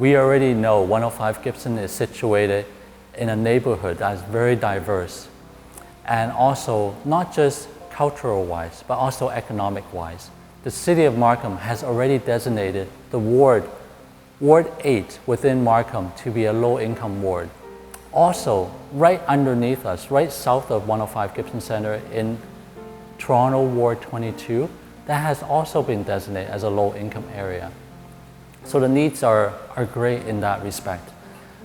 we already know 105 Gibson is situated in a neighborhood that is very diverse, and also not just cultural-wise, but also economic-wise. The city of Markham has already designated the Ward 8 within Markham to be a low-income ward. Also, right underneath us, right south of 105 Gibson Center in Toronto Ward 22, that has also been designated as a low-income area. So the needs are great in that respect.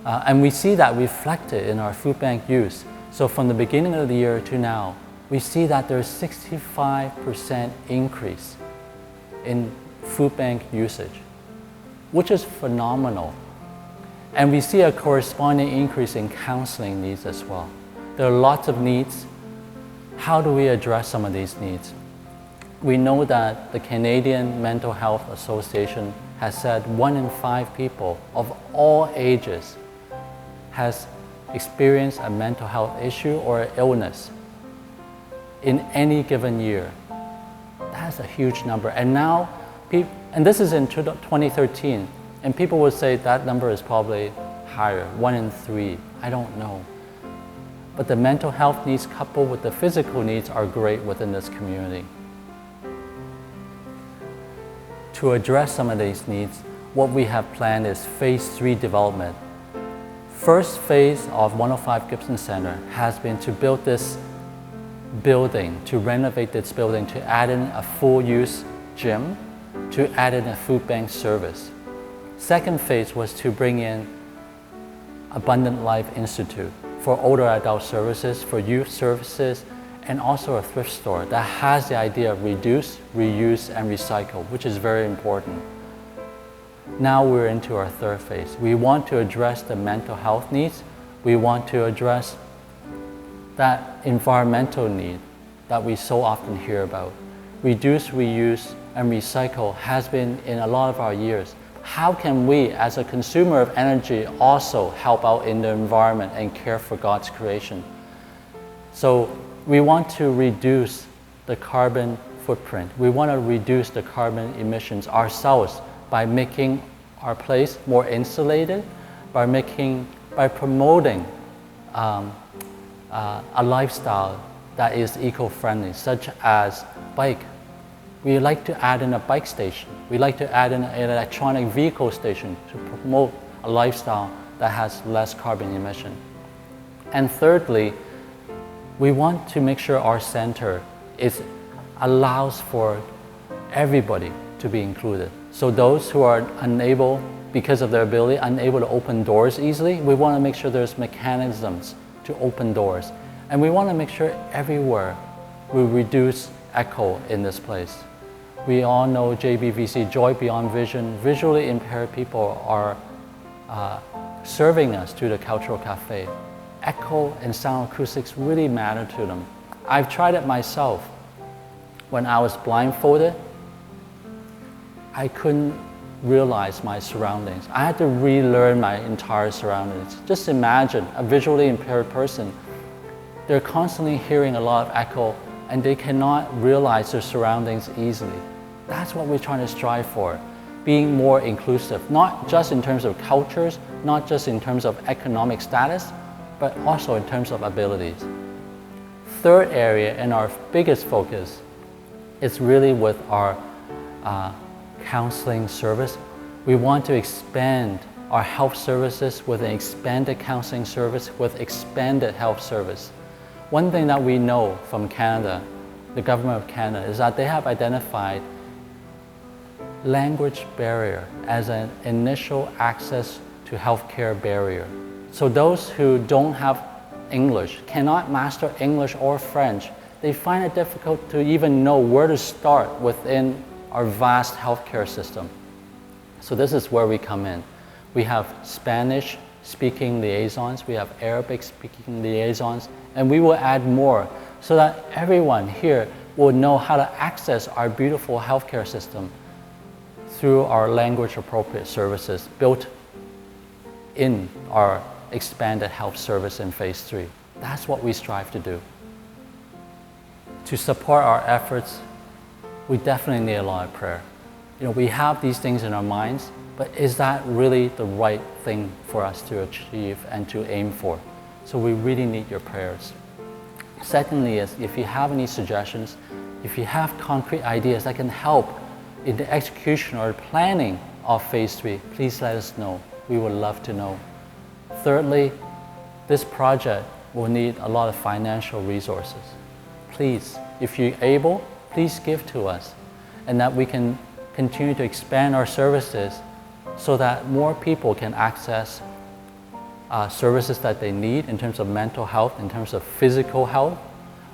And we see that reflected in our food bank use. So from the beginning of the year to now, we see that there's 65% increase in food bank usage, which is phenomenal. And we see a corresponding increase in counseling needs as well. There are lots of needs. How do we address some of these needs? We know that the Canadian Mental Health Association has said 1 in 5 people of all ages has experienced a mental health issue or illness in any given year. That's a huge number. And now, and this is in 2013, and people would say that number is probably higher, 1 in 3, I don't know. But the mental health needs coupled with the physical needs are great within this community. To address some of these needs, what we have planned is Phase 3 development. First phase of 105 Gibson Center has been to build this building, to renovate this building, to add in a full-use gym, to add in a food bank service. Second phase was to bring in Abundant Life Institute for older adult services, for youth services, and also a thrift store that has the idea of reduce, reuse, and recycle, which is very important. Now we're into our third phase. We want to address the mental health needs. We want to address that environmental need that we so often hear about. Reduce, reuse, and recycle has been in a lot of our years. How can we, as a consumer of energy, also help out in the environment and care for God's creation? So we want to reduce the carbon footprint. We want to reduce the carbon emissions ourselves by making our place more insulated, by promoting a lifestyle that is eco-friendly, such as bike. We like to add in a bike station. We like to add in an electronic vehicle station to promote a lifestyle that has less carbon emission. And thirdly, we want to make sure our center allows for everybody to be included. So those who are unable, because of their ability, unable to open doors easily, we want to make sure there's mechanisms to open doors. And we want to make sure everywhere we reduce echo in this place. We all know JBVC, Joy Beyond Vision. Visually impaired people are serving us to the Cultural Cafe. Echo and sound acoustics really matter to them. I've tried it myself. When I was blindfolded, I couldn't realize my surroundings. I had to relearn my entire surroundings. Just imagine a visually impaired person. They're constantly hearing a lot of echo and they cannot realize their surroundings easily. That's what we're trying to strive for. Being more inclusive, not just in terms of cultures, not just in terms of economic status, but also in terms of abilities. Third area and our biggest focus is really with our counseling service. We want to expand our health services with an expanded counseling service, with expanded health service. One thing that we know from Canada, the government of Canada, is that they have identified language barrier as an initial access to healthcare barrier. So those who don't have English, cannot master English or French, they find it difficult to even know where to start within our vast healthcare system. So this is where we come in. We have Spanish speaking liaisons, we have Arabic speaking liaisons, and we will add more so that everyone here will know how to access our beautiful healthcare system through our language appropriate services built in our expanded health service in Phase 3. That's what we strive to do. To support our efforts, we definitely need a lot of prayer. We have these things in our minds, but is that really the right thing for us to achieve and to aim for? So we really need your prayers. Secondly is, if you have any suggestions, if you have concrete ideas that can help in the execution or planning of Phase 3, please let us know. We would love to know. Thirdly, this project will need a lot of financial resources. Please, if you're able, please give to us, and that we can continue to expand our services so that more people can access services that they need in terms of mental health, in terms of physical health.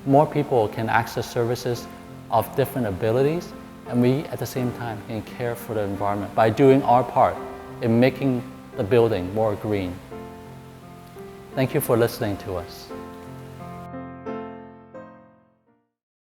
More people can access services of different abilities, and we at the same time can care for the environment by doing our part in making the building more green. Thank you for listening to us.